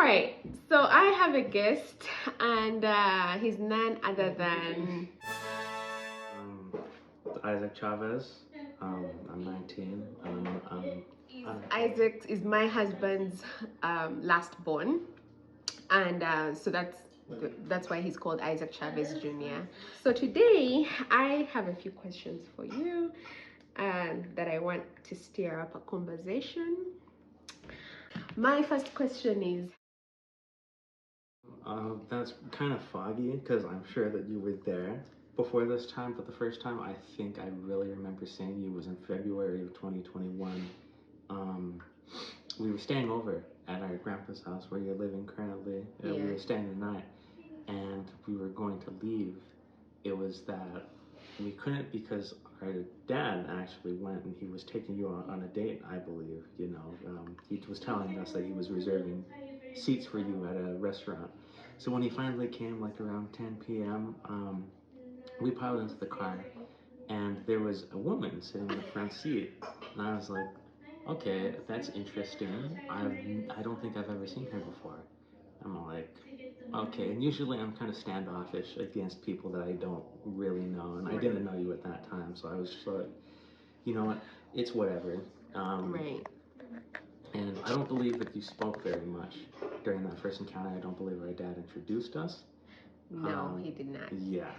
right, so I have a guest, and he's none other than Isaac Chavez. I'm 19. Isaac is my husband's last born, and so that's why he's called Isaac Chavez Jr. So today I have a few questions for you that I want to stir up a conversation. My first question is, That's kind of foggy because I'm sure that you were there before this time, but the first time I think I really remember seeing you was in February of 2021. We were staying over at our grandpa's house where you're living currently. Yeah. We were staying the night and we were going to leave. It was that we couldn't because our dad actually went and he was taking you on a date, I believe. He was telling us that he was reserving seats for you at a restaurant. So when he finally came, like around 10 p.m., we piled into the car, and there was a woman sitting in the front seat, and I was like, okay, that's interesting. I don't think I've ever seen her before. I'm like, okay, and usually I'm kind of standoffish against people that I don't really know, and I didn't know you at that time, so I was just like, you know what, it's whatever. right. And I don't believe that you spoke very much during that first encounter. I don't believe our dad introduced us. No, he did not. Yeah,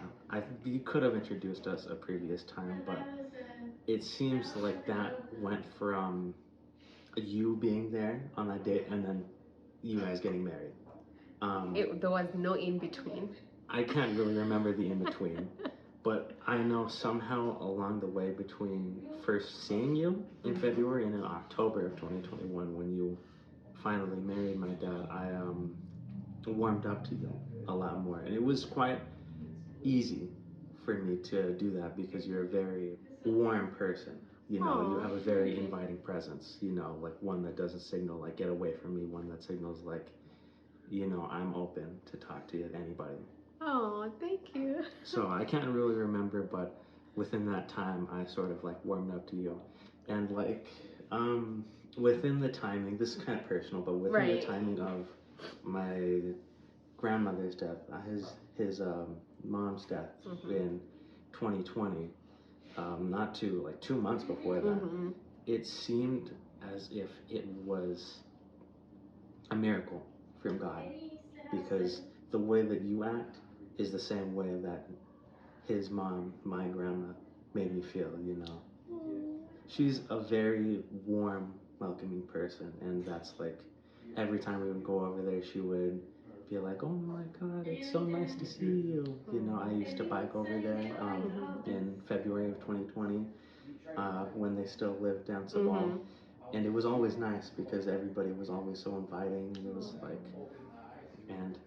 you could have introduced us a previous time, but it seems like that went from you being there on that date and then you guys getting married. There was no in between. I can't really remember the in between, but I know somehow along the way between first seeing you in February and in October of 2021 when you finally married my dad, I warmed up to you a lot more, and it was quite easy for me to do that because you're a very warm person. You have a very inviting presence. Like one that doesn't signal like get away from me. One that signals like, I'm open to talk to anybody. Oh, thank you. So I can't really remember, but within that time, I sort of like warmed up to you, and like within the timing, this is kind of personal, but within the timing of my grandmother's death, his mom's death in 2020, not too like 2 months before that, it seemed as if it was a miracle from God because the way that you act is the same way that his mom, my grandma, made me feel. She's a very warm, welcoming person, and that's like every time we would go over there, she would be like, "Oh my God, it's so nice to see you." I used to bike over there in February of 2020 when they still lived down Sabal, and it was always nice because everybody was always so inviting. It was like, and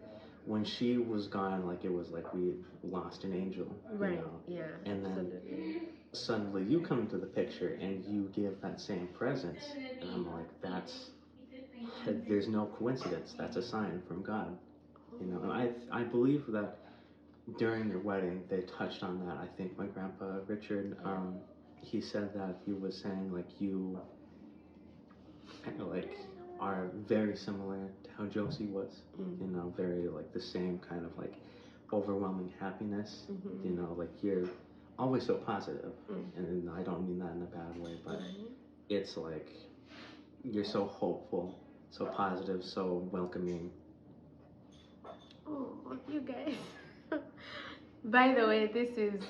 when she was gone, like it was like we lost an angel, Yeah. And then suddenly you come into the picture and you give that same presence, and I'm like, there's no coincidence. That's a sign from God, And I believe that during your wedding they touched on that. I think my grandpa Richard, he said that he was saying like you like are very similar to how Josie was, very like the same kind of like overwhelming happiness, like you're always so positive, and I don't mean that in a bad way, but it's like you're so hopeful, so positive, so welcoming. Oh, you guys. By the way, this is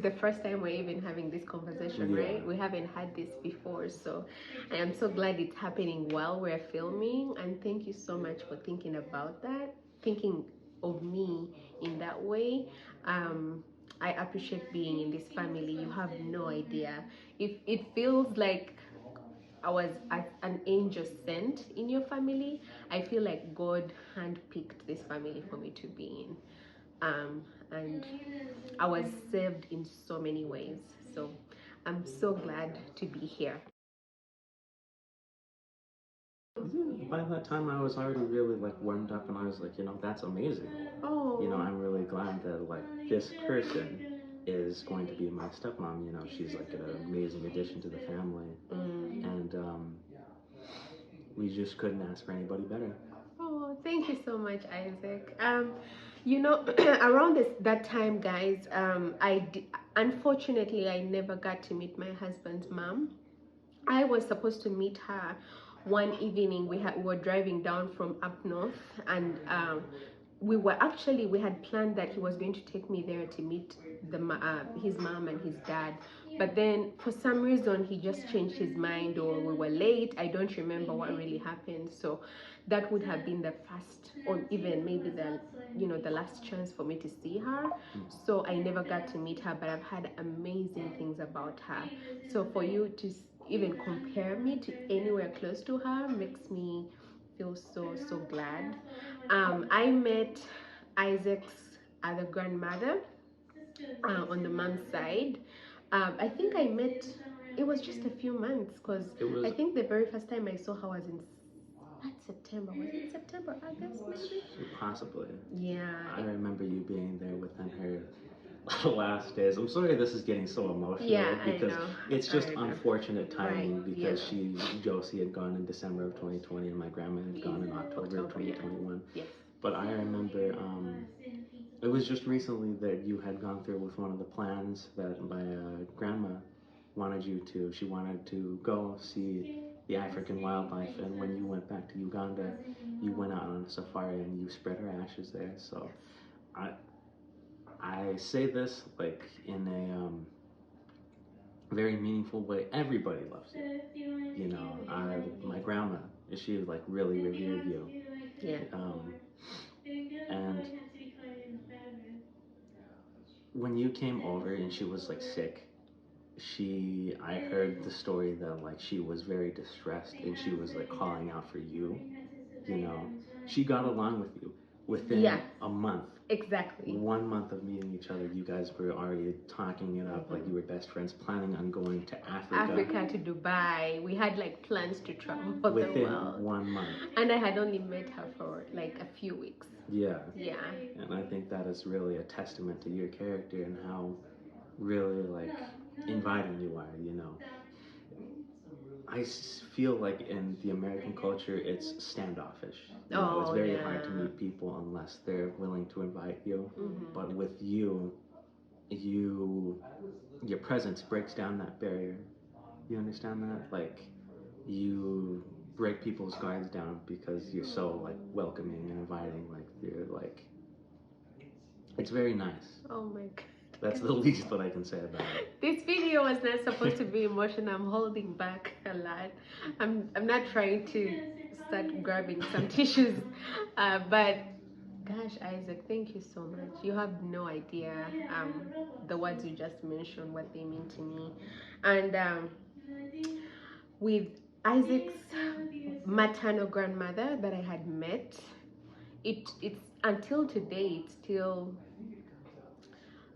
the first time we're even having this conversation, right? We haven't had this before, so I am so glad it's happening while we're filming, and thank you so much for thinking about that, thinking of me in that way. I appreciate being in this family. You have no idea. If it feels like I was an angel sent in your family, I feel like God handpicked this family for me to be in. And I was saved in so many ways. So I'm so glad to be here. By that time, I was already really like warmed up, and I was like, that's amazing. Oh. I'm really glad that like this person is going to be my stepmom. She's like an amazing addition to the family, and we just couldn't ask for anybody better. Oh, thank you so much, Isaac. You know, around that time, guys, unfortunately, I never got to meet my husband's mom. I was supposed to meet her one evening. We were driving down from up north, and we had planned that he was going to take me there to meet his mom and his dad. But then for some reason he just changed his mind, or we were late. I don't remember what really happened. So that would have been the first, or even maybe the last chance for me to see her. So I never got to meet her, but I've had amazing things about her. So for you to even compare me to anywhere close to her makes me feel so glad. I met Isaac's other grandmother on the mom's side. I think I met, it was just a few months, because I think the very first time I saw her was in not September. Was it September, August, maybe? Possibly. Yeah. I remember you being there within her last days. I'm sorry this is getting so emotional, because I know. it's just unfortunate timing, Right, because yes. Josie had gone in December of 2020 and my grandma had gone in October of 2021. Yes. But I remember it was just recently that you had gone through with one of the plans that my grandma wanted you to. She wanted to go see the African wildlife, and when you went back to Uganda, you went out on a safari and you spread her ashes there. So I say this like in a very meaningful way. Everybody loves you. You know, my grandma, she like really revered you. Yeah. And when you came over and she was like sick, I heard the story that like she was very distressed and she was like calling out for you. You know, she got along with you within a month. Exactly. 1 month of meeting each other, you guys were already talking it up, like you were best friends, planning on going to Africa to Dubai. We had like plans to travel within the world. 1 month. And I had only met her for like a few weeks. Yeah. Yeah. And I think that is really a testament to your character and how really like inviting you are, you know. I feel like in the American culture, it's standoffish. You know, it's very hard to meet people unless they're willing to invite you. Mm-hmm. But with you, your presence breaks down that barrier. You understand that? Like, you break people's guards down because you're so like welcoming and inviting. Like, you're like, it's very nice. Oh my God. That's the least that I can say about it. This video was not supposed to be emotional. I'm holding back a lot. I'm not trying to start grabbing some tissues, but gosh, Isaac, thank you so much. You have no idea the words you just mentioned, what they mean to me. And with Isaac's maternal grandmother that I had met, it's until today, it's still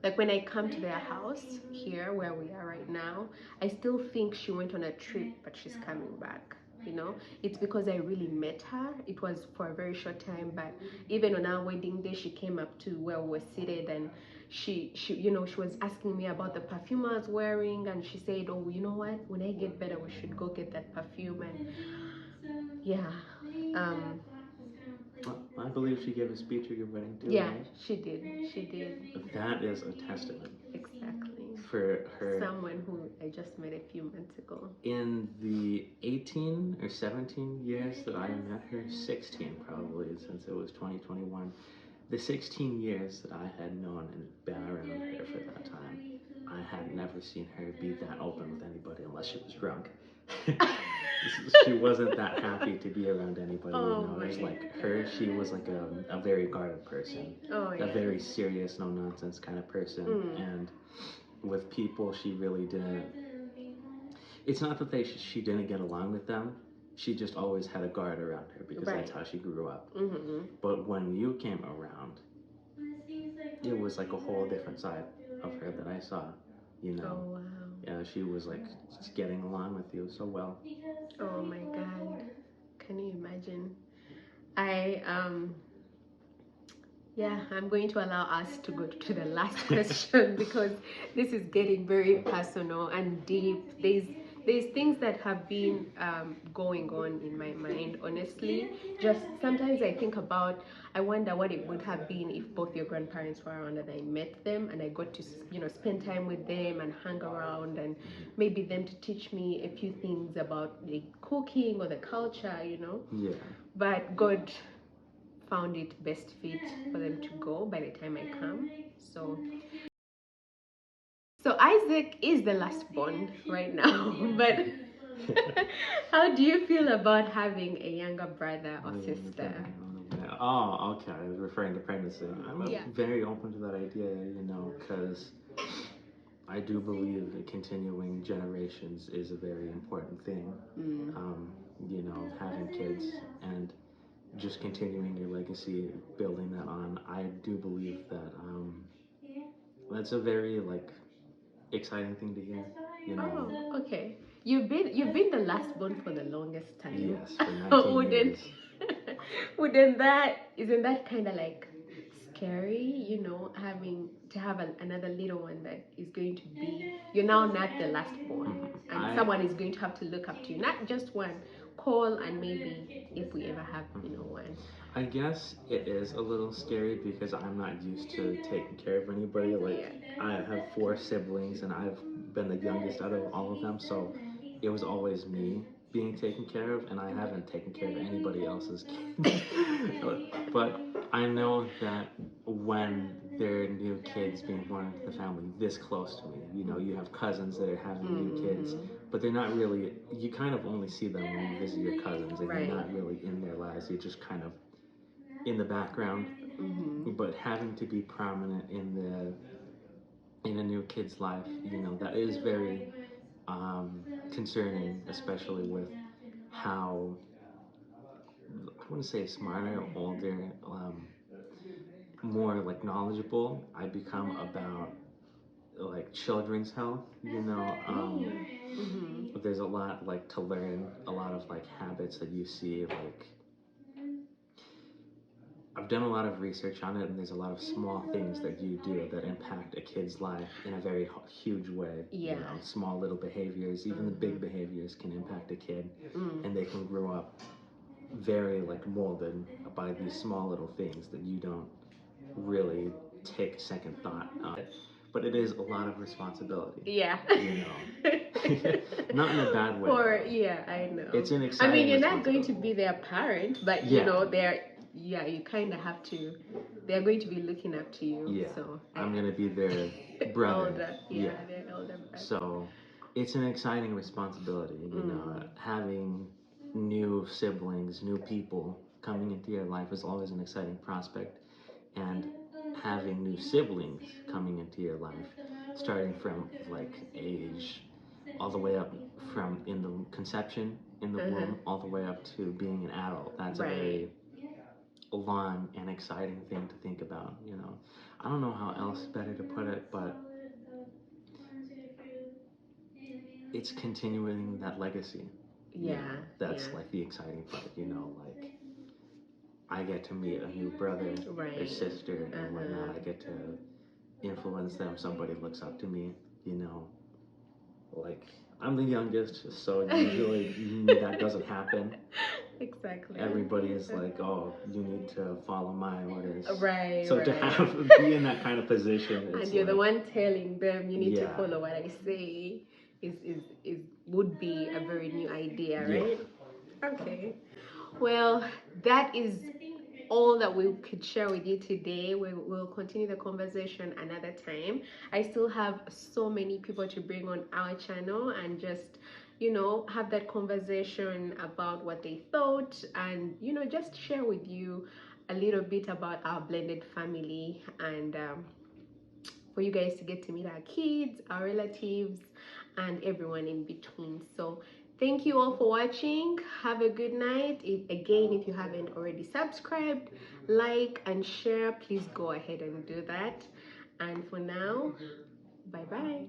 like when I come to their house here where we are right now, I still think she went on a trip, but she's coming back. You know, it's because I really met her. It was for a very short time, but even on our wedding day, she came up to where we were seated, and she was asking me about the perfume I was wearing, and she said, "Oh, you know what? When I get better, we should go get that perfume." And yeah, I believe she gave a speech at your wedding too. Yeah, right? she did. She did. That is a testament. Exactly. For her. Someone who I just met a few months ago. In the 18 or 17 years that I met her, 16 probably, since it was 2021, the 16 years that I had known and been around her for that time, I had never seen her be that open with anybody unless she was drunk. She wasn't that happy to be around anybody. It was like her, she was like a very guarded person, a very serious, no nonsense kind of person. And with people, she really didn't. It's not that she didn't get along with them. She just always had a guard around her because that's how she grew up. Mm-hmm. But when you came around, it was like a whole different side of her that I saw. You know. Oh wow. Yeah, she was like just getting along with you so well. Oh my God, can you imagine? Yeah, I'm going to allow us to go to the last question because this is getting very personal and deep. there's things that have been going on in my mind, honestly. Just sometimes I think about, I wonder what it would have been if both your grandparents were around and I met them and I got to, spend time with them and hang around, and maybe them to teach me a few things about the cooking or the culture, Yeah. But God found it best fit for them to go by the time I come. So Isaac is the last born right now, but how do you feel about having a younger brother or sister? Oh, okay. I was referring to pregnancy. I'm very open to that idea, because I do believe that continuing generations is a very important thing. Having kids and just continuing your legacy, building that on. I do believe that that's a very exciting thing to hear. Oh, okay. You've been the last born for the longest time. Yes, for 19 years. Isn't that kind of like scary, having to have another little one that is going to be, you're now not the last born, and someone is going to have to look up to you, not just one, call, and maybe if we ever have, one. I guess it is a little scary because I'm not used to taking care of anybody. I have 4 siblings and I've been the youngest out of all of them, so it was always me being taken care of, and I haven't taken care of anybody else's kids. But I know that when there are new kids being born into the family this close to me, you have cousins that are having new kids, but they're not really, you kind of only see them when you visit your cousins, and you're not really in their lives, you're just kind of in the background. But having to be prominent in a new kid's life, that is very concerning, especially with how, I wouldn't say smarter, older, more knowledgeable I become about children's health. There's a lot to learn, a lot of habits that you see. I've done a lot of research on it, and there's a lot of small things that you do that impact a kid's life in a very huge way. Small little behaviors, even the big behaviors, can impact a kid, and they can grow up very molded by these small little things that you don't really take a second thought on. But it is a lot of responsibility. Yeah. Not in a bad way. I know. It's an exciting. I mean, you're not going to be their parent, but you kind of have to. They're going to be looking up to you. Yeah. So I'm gonna be their brother. Their elder brother. So it's an exciting responsibility, having new siblings, new people coming into your life is always an exciting prospect, and having new siblings coming into your life, starting from age, all the way up from in the conception in the womb, all the way up to being an adult. That's a very long and exciting thing to think about. I don't know how else better to put it, but it's continuing that legacy. That's the exciting part. I get to meet a new brother or sister and whatnot. I get to influence them. Somebody looks up to me. I'm the youngest, so usually that doesn't happen. Exactly. Everybody is oh, you need to follow my orders. Right. So to be in that kind of position, and you're the one telling them you need to follow what I say, would be a very new idea, right? Okay. Well, that is all that we could share with you today. We'll continue the conversation another time. I still have so many people to bring on our channel and just have that conversation about what they thought, and just share with you a little bit about our blended family, and for you guys to get to meet our kids, our relatives, and everyone in between. So thank you all for watching. Have a good night. If you haven't already subscribed, like, and share, please go ahead and do that. And for now, bye bye.